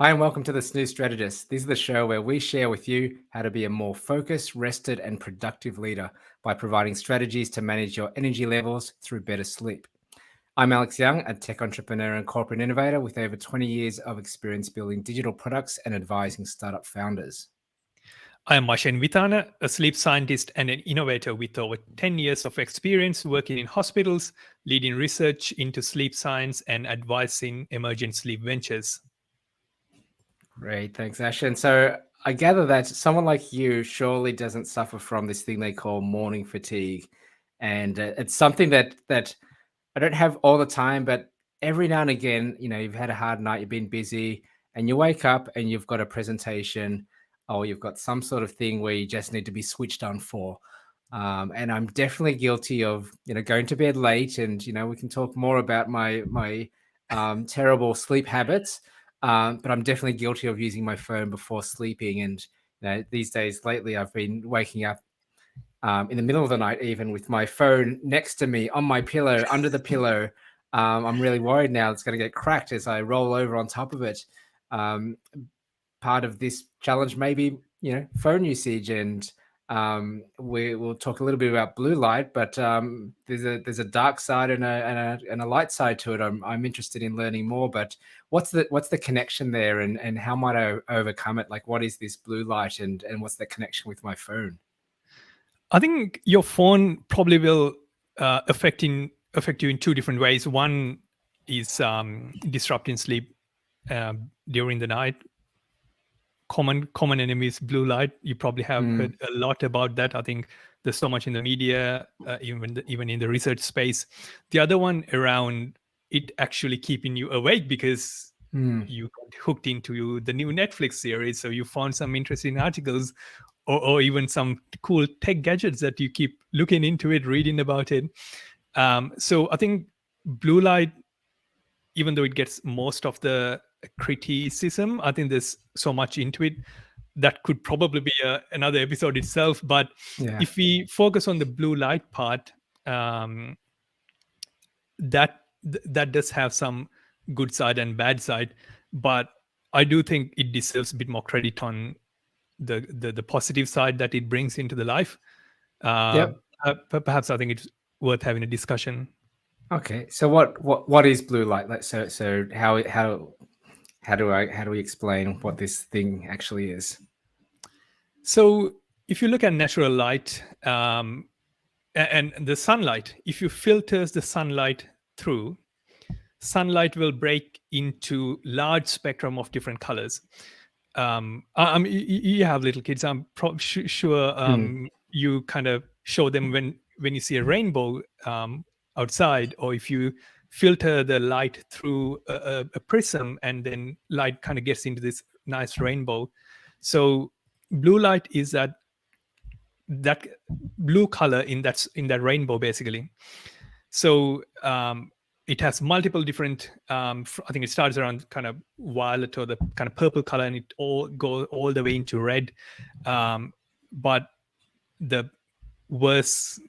Hi, and welcome to the Snooze Strategist. This is the show where we share with you how to be a more focused, rested, and productive leader by providing strategies to manage your energy levels through better sleep. I'm Alex Young, a tech entrepreneur and corporate innovator with over 20 years of experience building digital products and advising startup founders. I am Ashen, a sleep scientist and an innovator with over 10 years of experience working in hospitals, leading research into sleep science and advising emergent sleep ventures. Great, thanks, Ashen. So I gather that someone like you surely doesn't suffer from this thing they call morning fatigue, and it's something that I don't have all the time, but every now and again, you've had a hard night, you've been busy, and you wake up and you've got a presentation or you've got some sort of thing where you just need to be switched on for. And I'm definitely guilty of, going to bed late, and we can talk more about my terrible sleep habits. But I'm definitely guilty of using my phone before sleeping. And these days lately, I've been waking up in the middle of the night, even with my phone next to me on my pillow, under the pillow. I'm really worried now it's going to get cracked as I roll over on top of it. Um, Part of this challenge may be, phone usage, and we'll talk a little bit about blue light, but there's a dark side and a light side to it. I'm interested in learning more, but what's the connection there, and how might I overcome it? Like, what is this blue light, and what's the connection with my phone? I think your phone probably will affect you in two different ways. One is disrupting sleep during the night. Common enemies, blue light. You probably have heard a lot about that. I think there's so much in the media, even in the research space. The other one around it actually keeping you awake because you got hooked into the new Netflix series, so you found some interesting articles or even some cool tech gadgets that you keep looking into it, reading about it. So I think blue light, even though it gets most of the criticism, I think there's so much into it that could probably be another episode itself. But if we focus on the blue light part, that does have some good side and bad side, but I do think it deserves a bit more credit on the positive side that it brings into the life. Perhaps I think it's worth having a discussion. Okay, so what is blue light? Like, so how do we explain what this thing actually is? So if you look at natural light and the sunlight, if you filters the sunlight through, sunlight will break into large spectrum of different colors. You have little kids. I'm sure you kind of show them when you see a rainbow outside, or if you filter the light through a prism, and then light kind of gets into this nice rainbow. So blue light is that blue color in that rainbow, basically. So it has multiple different, I think it starts around kind of violet or the kind of purple color, and it all goes all the way into red. But the worst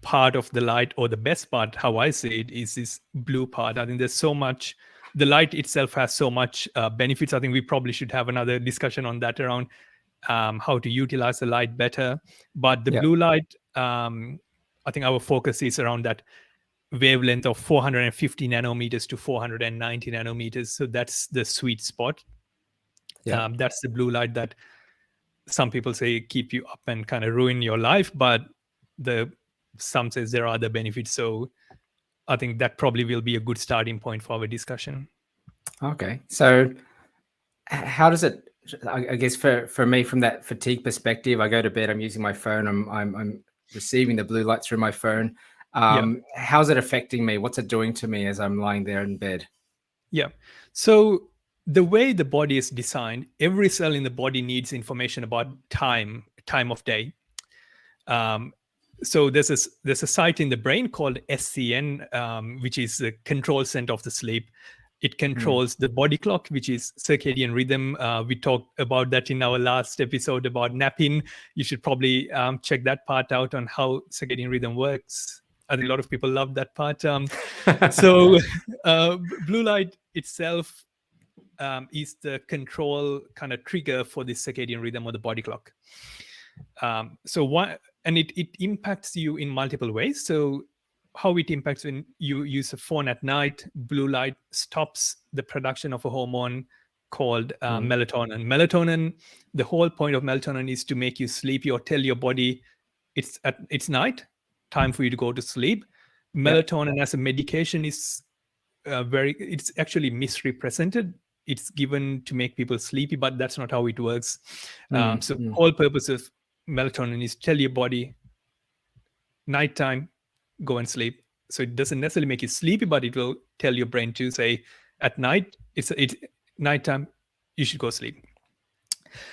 part of the light, or the best part, how I see it, is this blue part. I think there's so much, the light itself has so much benefits. I think we probably should have another discussion on that, around how to utilize the light better. But the blue light, I think our focus is around that wavelength of 450 nanometers to 490 nanometers. So that's the sweet spot. That's the blue light that some people say keep you up and kind of ruin your life, but some says there are other benefits. So I think that probably will be a good starting point for our discussion. Okay, so how does it? I guess for me, from that fatigue perspective, I go to bed, I'm using my phone, I'm receiving the blue light through my phone. How's it affecting me? What's it doing to me as I'm lying there in bed? Yeah. So the way the body is designed, every cell in the body needs information about time of day. So there's a site in the brain called SCN, which is the control center of the sleep. It controls the body clock, which is circadian rhythm. We talked about that in our last episode about napping. You should probably check that part out on how circadian rhythm works. I think a lot of people love that part. So blue light itself is the control kind of trigger for the circadian rhythm or the body clock. So what, and it impacts you in multiple ways. So how it impacts: when you use a phone at night, blue light stops the production of a hormone called melatonin. Melatonin, the whole point of melatonin is to make you sleepy or tell your body it's night, time for you to go to sleep. Melatonin as a medication is it's actually misrepresented. It's given to make people sleepy, but that's not how it works. So the whole purpose of melatonin is tell your body nighttime, go and sleep. So it doesn't necessarily make you sleepy, but it will tell your brain to say at night, it's nighttime, you should go sleep.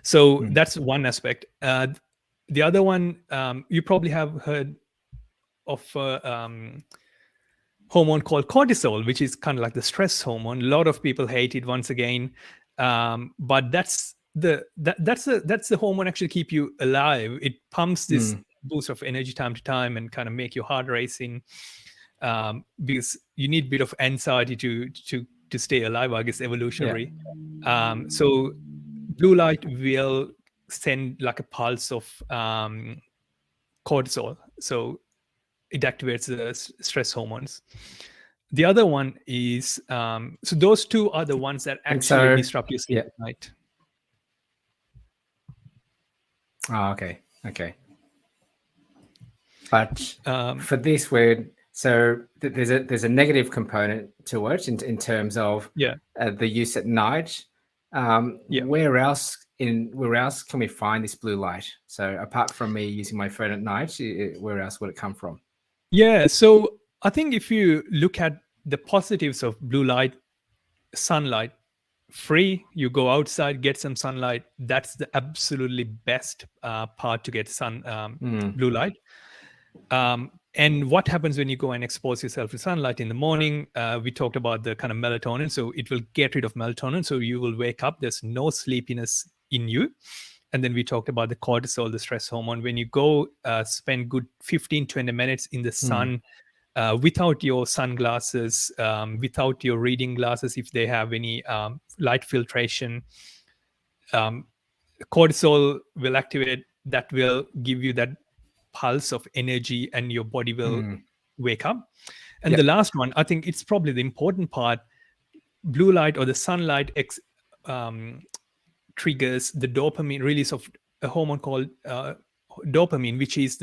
So that's one aspect. The other one, you probably have heard of hormone called cortisol, which is kind of like the stress hormone. A lot of people hate it, once again, but that's the hormone actually keep you alive. It pumps this boost of energy time to time and kind of make your heart racing, because you need a bit of anxiety to stay alive, I guess, evolutionary. So blue light will send like a pulse of cortisol, so it activates the stress hormones. The other one is so those two are the ones that actually disrupt your sleep at night. Oh, okay. But for this, there's a negative component to it in terms of the use at night. Where else can we find this blue light? So apart from me using my phone at night, where else would it come from? Yeah, so I think if you look at the positives of blue light, sunlight, free, you go outside, get some sunlight. That's the absolutely best part to get blue light. And what happens when you go and expose yourself to sunlight in the morning? We talked about the kind of melatonin, so it will get rid of melatonin, so you will wake up, there's no sleepiness in you. And then we talked about the cortisol, the stress hormone. When you go spend good 15-20 minutes in the sun, without your sunglasses, without your reading glasses, if they have any light filtration, cortisol will activate. That will give you that pulse of energy and your body will wake up. And the last one, I think it's probably the important part, blue light or the sunlight triggers the dopamine release of a hormone called dopamine, which is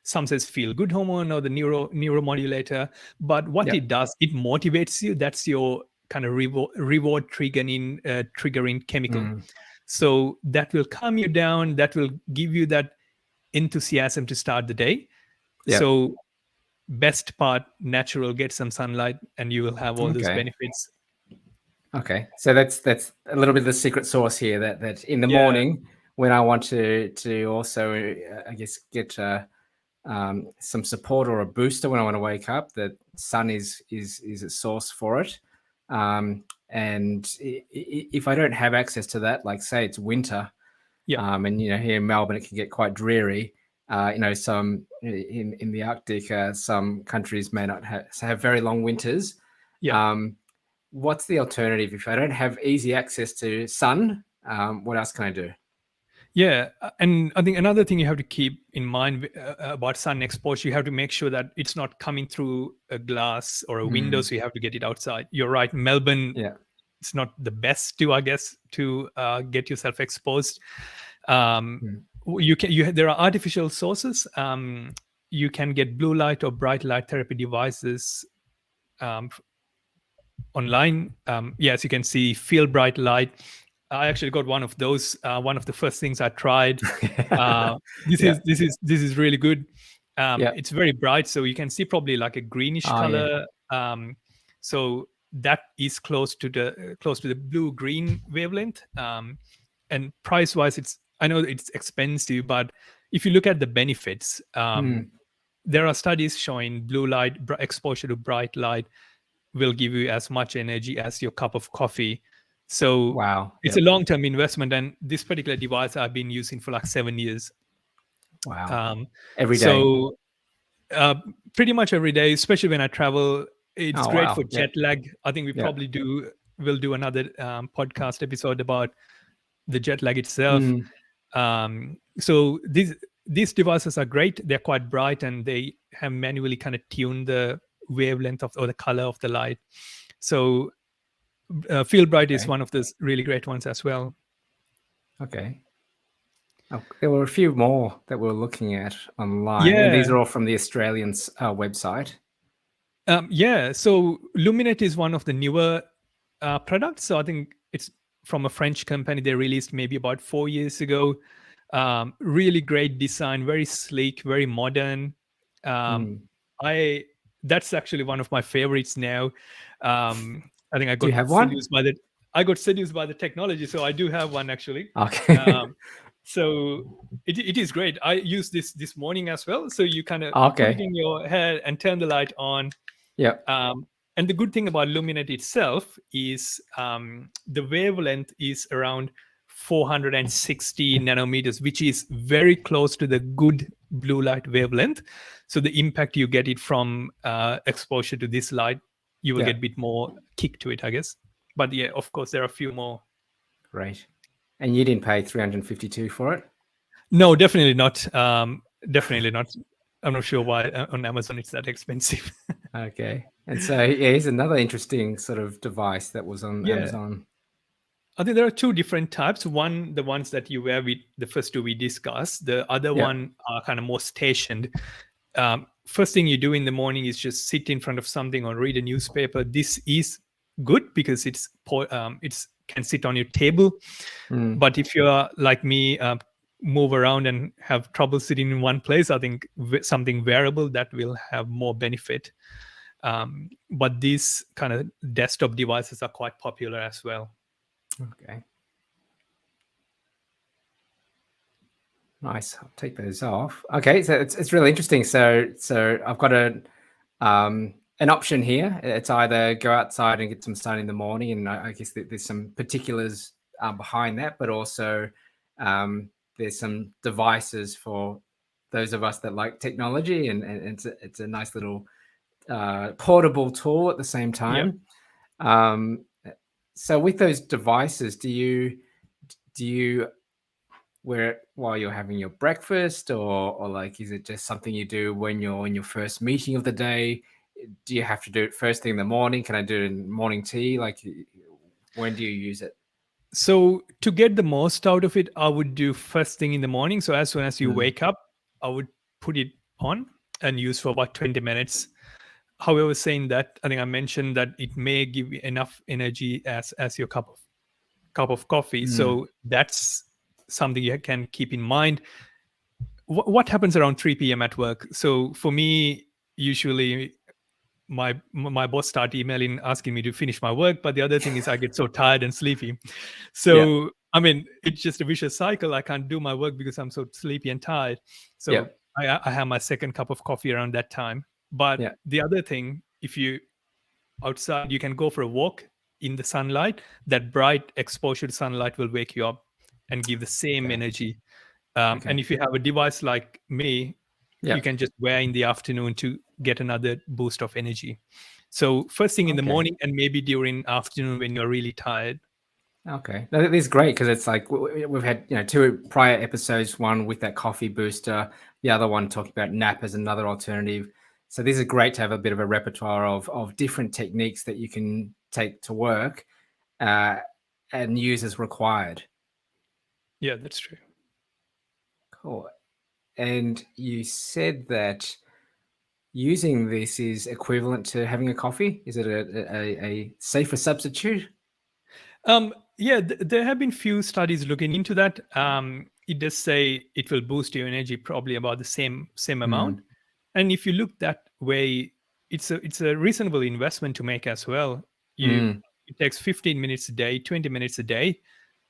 some says feel good hormone or the neuromodulator. But what it does, it motivates you. That's your kind of reward triggering chemical. So that will calm you down. That will give you that enthusiasm to start the day. So best part, natural, get some sunlight and you will have all those benefits. Okay, so that's a little bit of the secret sauce here, that in the morning when I want to also I guess get some support or a booster when I want to wake up, that sun is a source for it. And if I don't have access to that, like say it's winter, and here in Melbourne it can get quite dreary. Some in the Arctic, some countries may not have very long winters. What's the alternative if I don't have easy access to sun? What else can I do? Yeah, and I think another thing you have to keep in mind about sun exposure, you have to make sure that it's not coming through a glass or a window, so you have to get it outside. You're right, Melbourne, it's not the best to, I guess, to get yourself exposed. There are artificial sources. You can get blue light or bright light therapy devices online. As you can see, Feel Bright Light. I actually got one of those. One of the first things I tried. This is really good. It's very bright, so you can see probably like a greenish color. So that is close to the blue-green wavelength. And price-wise, I know it's expensive, but if you look at the benefits, there are studies showing blue light exposure to bright light will give you as much energy as your cup of coffee. So it's a long-term investment, and this particular device I've been using for like 7 years. Every day. So pretty much every day, especially when I travel. It's great for jet lag. I think we probably do we'll do another podcast episode about the jet lag itself. Mm, So these devices are great. They're quite bright, and they have manually kind of tuned the wavelength of or the color of the light. So Feel Bright is okay. one of those really great ones as well. Okay. Oh, there were a few more that we were looking at online, and Yeah. these are all from the Australian website. Yeah. So Luminate is one of the newer products. So I think it's from a French company. They released maybe about 4 years ago. Really great design, very sleek, very modern. Mm. I That's actually one of my favorites now. I think Do you have one? I got seduced by the technology, so I do have one actually. Okay. So it is great. I used this morning as well. So you kind of put it Okay. in your head and turn the light on. Yep. And the good thing about Luminate itself is the wavelength is around 460 nanometers, which is very close to the good blue light wavelength. So the impact you get it from exposure to this light, you will Yeah. get a bit more kick to it, I guess. But yeah, of course, there are a few more. Great. And you didn't pay 352 for it? No, definitely not. Definitely not. I'm not sure why on Amazon it's that expensive. Okay. And so yeah, here's another interesting sort of device that was on Yeah. Amazon. I think there are two different types. One, the ones that you wear with the first two we discussed. The other Yeah. one are kind of more stationed. First thing you do in the morning is just sit in front of something or read a newspaper. This is good because it's can sit on your table. Mm. But if you're like me, move around and have trouble sitting in one place, I think something wearable that will have more benefit. But these kind of desktop devices are quite popular as well. Okay. Nice. I'll take those off. Okay, so it's really interesting. So I've got an option here. It's either go outside and get some sun in the morning, and I guess there's some particulars behind that, but also there's some devices for those of us that like technology, and it's a nice little portable tool at the same time. So with those devices, do you wear it while you're having your breakfast, or like is it just something you do when you're in your first meeting of the day? Do you have to do it first thing in the morning? Can I do it in morning tea? Like, when do you use it? So to get the most out of it, I would do first thing in the morning. So as soon as you wake up, I would put it on and use for about 20 minutes. However, saying that, I think I mentioned that it may give you enough energy as your cup of coffee. So that's something you can keep in mind. What happens around 3 p.m. at work? So for me, usually my boss start emailing asking me to finish my work, but the other thing is I get so tired and sleepy. So I mean, it's just a vicious cycle. I can't do my work because I'm so sleepy and tired. So I have my second cup of coffee around that time. But the other thing, if you outside, you can go for a walk in the sunlight. That bright exposure to sunlight will wake you up and give the same energy. And if you have a device like me, you can just wear in the afternoon to get another boost of energy. So first thing in the morning, and maybe during afternoon when you're really tired. Okay, no, this is great because it's like we've had two prior episodes, one with that coffee booster, the other one talking about nap as another alternative. So this is great to have a bit of a repertoire of different techniques that you can take to work and use as required. Yeah, that's true. Cool. And you said that using this is equivalent to having a coffee. Is it a safer substitute? Yeah, there have been few studies looking into that. It does say it will boost your energy probably about the same amount. And if you look that way, it's a reasonable investment to make as well. It takes 15 minutes a day, 20 minutes a day,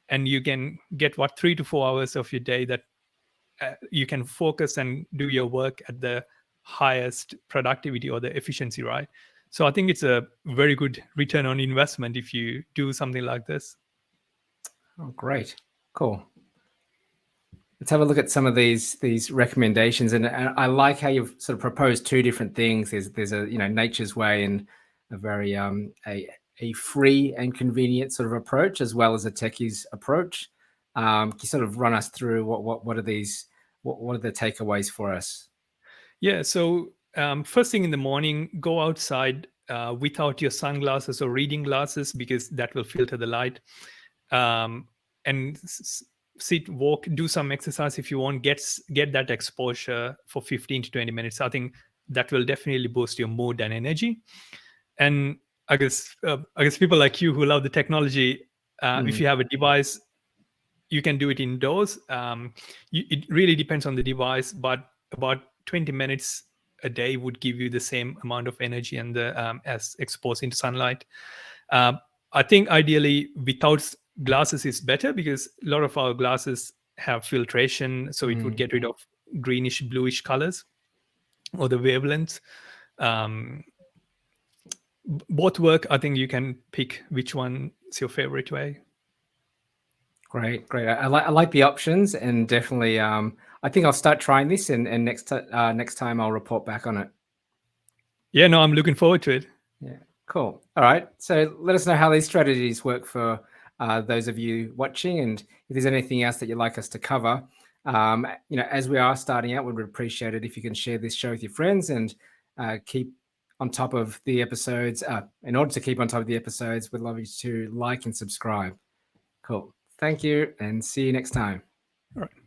and you can get 3 to 4 hours of your day that you can focus and do your work at the highest productivity or the efficiency, right? So I think it's a very good return on investment if you do something like this. Oh, great. Cool. Let's have a look at some of these recommendations, and I like how you've sort of proposed two different things. There's a nature's way and a very a a free and convenient sort of approach as well as a Techie's approach. Can you sort of run us through what are these? What are the takeaways for us? Yeah. So first thing in the morning, go outside without your sunglasses or reading glasses because that will filter the light. And sit, walk, do some exercise if you want. Get that exposure for 15 to 20 minutes. I think that will definitely boost your mood and energy. And I guess people like you who love the technology, if you have a device, you can do it indoors. It really depends on the device, but about 20 minutes a day would give you the same amount of energy and as exposed into sunlight. I think ideally without glasses is better because a lot of our glasses have filtration, so it would get rid of greenish, bluish colors or the wavelengths. Both work. I think you can pick which one is your favorite way. Great. I like the options, and definitely, I think I'll start trying this, and next time I'll report back on it. Yeah, no, I'm looking forward to it. Yeah, cool. All right. So let us know how these strategies work for those of you watching, and if there's anything else that you'd like us to cover. As we are starting out, we would appreciate it if you can share this show with your friends and keep on top of the episodes. In order to keep on top of the episodes, we'd love you to like and subscribe. Cool. Thank you, and see you next time. All right.